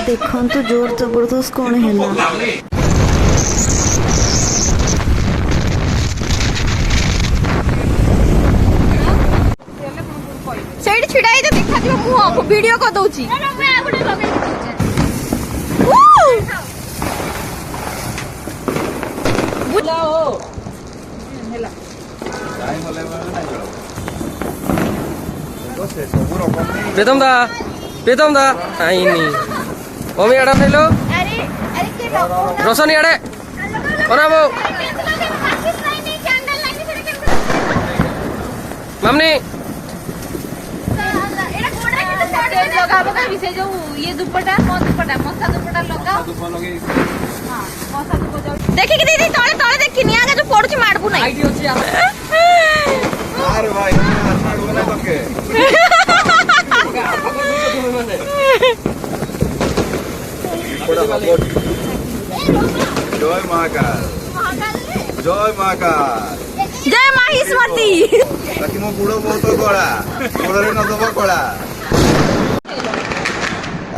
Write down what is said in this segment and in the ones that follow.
देखंतु जोर जबरदस्त कौन है ସେଇଠି ଛିଡା ହେଇକି ଦେଖାଯିବ ମୁହଁ ଭିଡିଓ କରିଦଉଛି। प्रीतम दा आईनी मम्मी आड़ा फेलो रोशन आड़े बनाबो मम्मी ये दुपट्टा मसा दुपट्टा लगाओ देखी कि दीदी तळे तळे देखी निया जो पडुची माडबू नाही आईडी अछि अरे भाई माडबू ना तके जय महाकाल जय महाकाल जय माहिष्मती ताकि मो बुड़ो बहुत कळा बुड़रे न दबो कळा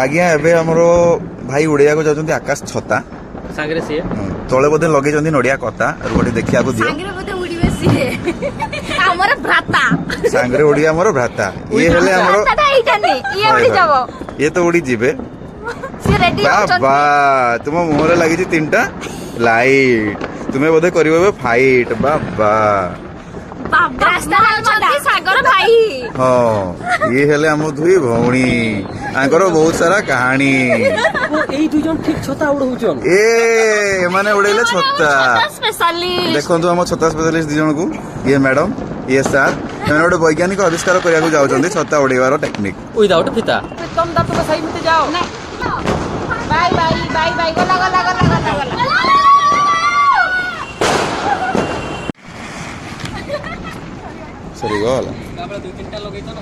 आज्ञा एबे हमरो भाई उड़िया को जाउछंती आकाश छता सांगरे से तळे बोधे लगे जंती नडिया कता गोटे देखिया को दियो सांगरे बोधे उड़ीबे सिए हमर भ्राता सांगरे उड़िया हमर भ्राता ये हेले हमरो भ्राता एटा नै ये उड़ी जाबो ये तो उड़ी जिबे से रेडी बाबा तुम मुहरे लागि छी तीनटा लाइट तुम्हें बोधे करिवो फाइट बाबा रास्ता हालचंती सागर भाई हां ये हेले हम दुई भौणी आंकर बहुत सारा कहानी एई दुई जन ठीक छता उड़ौचन ए माने उड़ेले छता स्पेशलिस्ट देखंतु हम छता स्पेशलिस्ट दी जन को ये मैडम ये सर मैंने गोटे वैज्ञानिक आविष्कार करिया को जाउछंती छता उड़ेवार टेक्निक विदाउट फिता तुम दा तो सही मत जाओ बाय बाय बाय बाय गला गला गला गला गला सरी गल हमरा दो तीनटा लगै त ना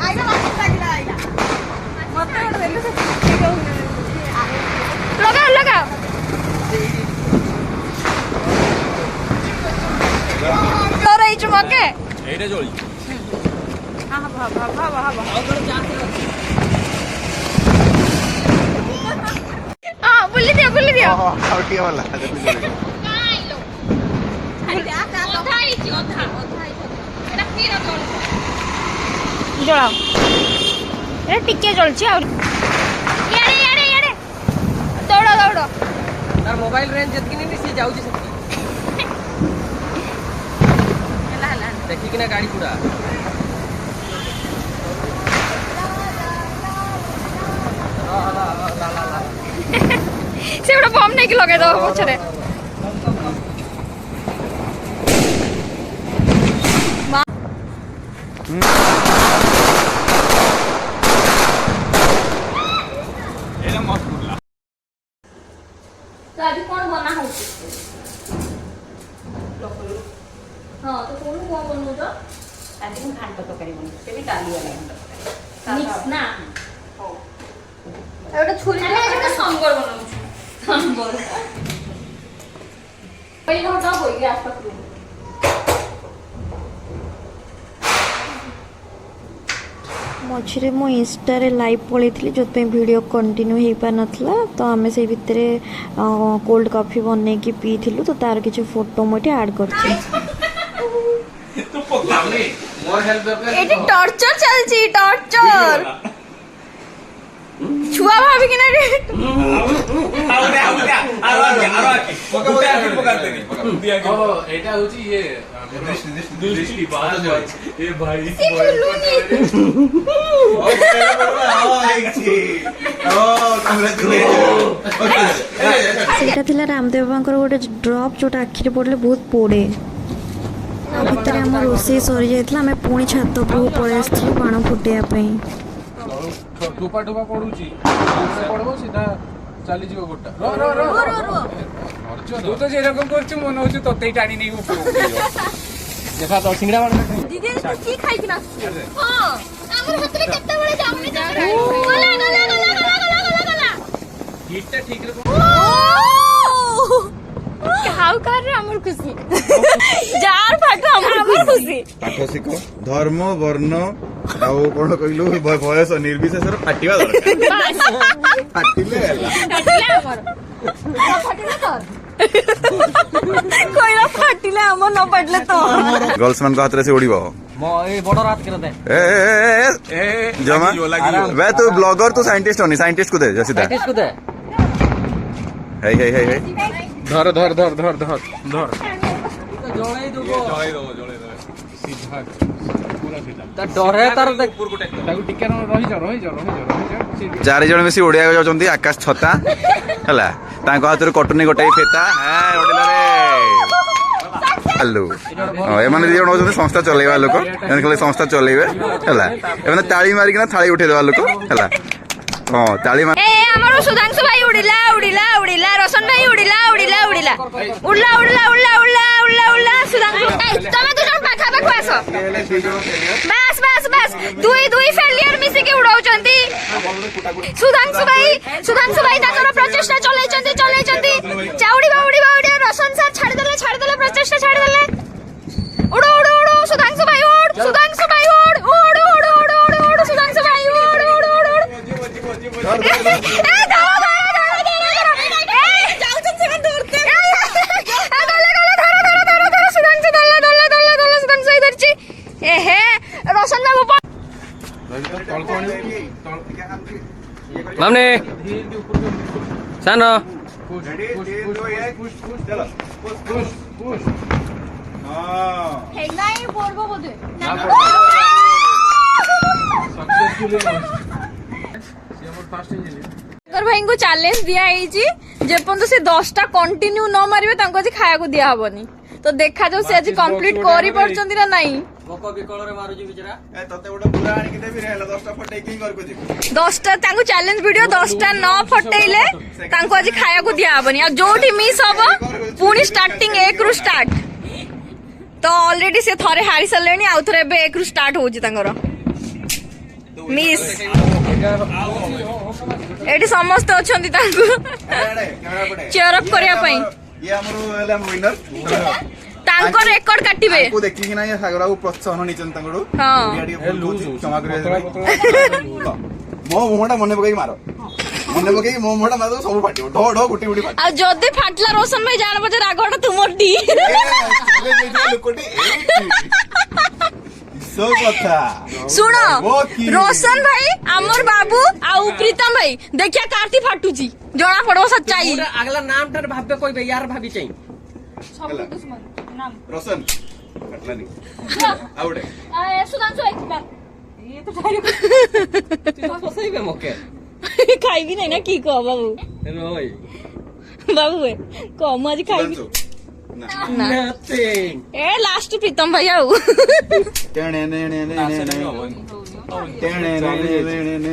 आइजा मत लागला आइजा मत रेले से लगा लगा तो रही चुमके एडे जोली हां भा भा भा भा आगर जाते हां बुल्ली दियो आउटिया वाला जलाओ ए टिके जलछि और यारे यारे यारे दौड़ो दौड़ो तार मोबाइल रेंज जतकी नहीं से जाउची सब हला हला देखि कि ना गाड़ी पूरा से बड़ा बम नहीं कि लगे दो पछरे तो अभी कौन बना हो हाँ तो कौन कौन बनू तो आज हम घाट तरकारी बन से भी डाली वाला घाट मिक्स ना एउटा छुरी एउटा संगर बनाउँछु संगर पहिलो हटा हो गया आज तक मझे मो इंस्टा रे लाइव पड़ी जो वीडियो कंटिन्यू हो पार नाला तो आम से भितर कोल्ड कॉफी बन के पी थिलु तो तार किसी फोटो मुझे ऐड कर टॉर्चर चलची टॉर्चर छुआ भाभी कि ना এটা হচ্ছে ইয়ে দৃষ্টি পাওয়া যায় এ ভাই सेटा थिला रामदेव बाबांकर गोटे ड्रॉप जोटा आखिरे पड़ले बहुत पोड़े भितर आम रोषे सरी जाइए आम पुणी छात उपरକୁ पळेଇ आसथिलु बाण फुटेया पई टोपा टोपा पडुची पडबो सीधा चली जीव गोटा रो रो रो रो रो तू तो जे रकम करछु मन होछु तते टाणी नै ऊपर देखा तो सिंगड़ा मार दीदी तू की खाई कि ना हां हमर हतरे केते बळे जामने जा गला गला गला गला गला गला हिटटा ठीक रे हाउ कर रे हमर खुशी जार फाट हमर खुशी पाठ शिख धर्म वर्ण ଆଉ କଣ କହିଲୁ ବୟସ ନିର୍ବିଶେଷରେ ଫାଟିବା ଦରକାର ଫାଟିଲେ ହେଲା କହିଲା ଫାଟିଲେ ଆମ ନ ଫାଟିଲେ ତ गर्ल्स मान हाथ से उड़ीब जमा वे तू ब्लॉगर तू साइंटिस्ट होनी साइंटिस्ट को दे सीधा हे हे हे ଧର ଧର ଧର ଧର ଧର ଧର डरे तार ତାକୁ ଟିକେ ରହିଯାଅ ରହିଯାଅ ରହିଯାଅ ରହିଯାଅ 4 जन मिसी उड़िया जाउछंती आकाश छता हला तांको हाथ रे कटुनी गोटे फेता हां उड़िला रे हेलो एमाने दी जण होछंती संस्था चलेवा लोक एने खाली संस्था चलेबे हला एमाने ताली मारी किना थाली उठे देवा लोक हला हां ताली मार ए हमरो सुधांशु भाई उड़िला उड़िला उड़िला रोशन भाई उड़िला उड़िला उड़िला उड़ला उड़ला उड़ला उड़ला उड़ला उड़ला सुधांशु ए तमे दु जण पाखा पाखा आसो बस बस बस दुई दुई फेलियर मिसी के उड़ाउचंती सुधांशु भाई ताकर प्रचेष्टा चलाइचंती चलाइचंती चाउडी बाउडी बाउडी रोशन सर छाड़ देले प्रचेष्टा छाड़ देले उड़ उड़ उड़ सुधांशु भाई उड़ सुधांशु भाई उड़ उड़ उड़ उड़ उड़ उड़ सुधांशु भाई उड़ उड़ उड़ उड़ ए दाओ रोशन बाबू मामने सानो हेगाई पड़बो बोधे भाई को चैलेंज दिया जेपर्यंत से 10टा कंटिन्यू न मारिबे तांको आज खाया को दिया हबनी तो देखा जाऊ से आज कंप्लीट करि परचंती ना नहीं भोक विकल रे मारुजी बिचरा ए तते गोटे पूरा आनी के देबी रे 10टा फटै की कर को जी 10टा तांको चैलेंज वीडियो 10टा न फटेइले तांको आज खाया को दिया हबनी आ जोठी मिस हबो पुनी स्टार्टिंग 1 रु स्टार्ट तो ऑलरेडी से थरे हारी सलेनी आ थरे बे 1 रु स्टार्ट होजी तांकर मिस एडी समस्त अछंती तांको चेयर अप करिया पई ये हमरो एला विनर तांको रेकॉर्ड काटिबे को देखि कि ना ये सागरा को प्रोत्साहन निचन तांगडो हां क्षमा करे मो मोहटा मने पकई मारो मने पकई मो मोहटा मारो सब फाटियो ढो ढो गुटी गुटी फाट आ जदे फाटला रोशन भाई जान बजे रागोटा तुमर डी सो कथा सुनो रोशन भाई अमर बाबू आ प्रीतम भाई देखिया कार्ती फाटुची जणा पड़ो सच्चाई अगला नाम टर भाबे कोई बे यार भाभी चाहिए रोशन कटलानी आवडे सुधांशु भाई ये तो डायरेक्ट फसई बे मके खाई भी नहीं ना की को बाबू रोई बाबू को आज खाई नथिंग ए लास्ट प्रीतम भाई आउ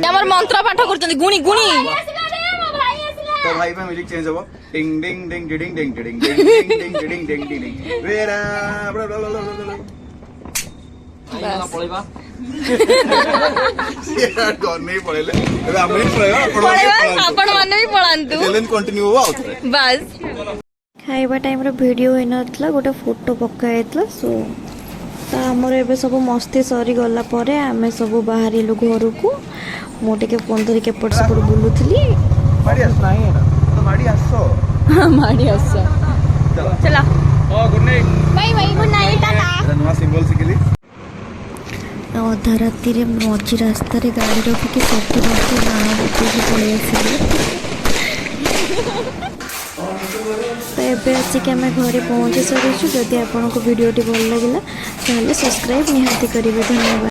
हमर मंत्र पाठ करछन गुणी गुणी तो भाई पे म्यूजिक चेंज हो टिंग डिंग डिंग डिंग डिंग डिंग डिंग डिंग डिंग डिंग डिंग वेरा आइला पळेबा यार गन नहीं पळेले ଏବେ ଆମେ ହିଁ ପଳେଇବା आपण माने भी पळांतु चैलेंज कंटिन्यू हो आउथरे बस ଖାଇବା ଟାଇମ୍ରେ ଭିଡ଼ିଓ ହେଇନଥିଲା ଗୋଟେ ଫଟୋ ପକା ହେଇଥିଲା ସୋ ତ ଆମର ଏବେ ସବୁ ମସ୍ତି ସରିଗଲା ପରେ ଆମେ ସବୁ ବାହାରିଲୁ ଘରକୁ ମୁଁ ଟିକେ ଫୋନ୍ ଧରିକି ଏପଟ ସେପଟ ବୁଲୁଥିଲି माडी आस नाही तो माडी आसो माडी आस चला ଓ good night bye bye good night tata नवा सिंबल सिखली ଅଧା ରାତିରେ ମଝି ରାସ୍ତାରେ ଗାଡ଼ି ରଖିକି ଶବ୍ଦ ବାକି ବାଣ ବୁଝିକି ପଳେଇ ଆସିଲେ ତ ଏବେ ଆସିକି ଆମେ ଘରେ ପହଞ୍ଚି ସାରିଛୁ ଯଦି ଆପଣଙ୍କୁ ଭିଡ଼ିଓଟି ଭଲ ଲାଗିଲା ତାହେଲେ ସବସ୍କ୍ରାଇବ୍ ନିହାତି କରିବେ ଧନ୍ୟବାଦ।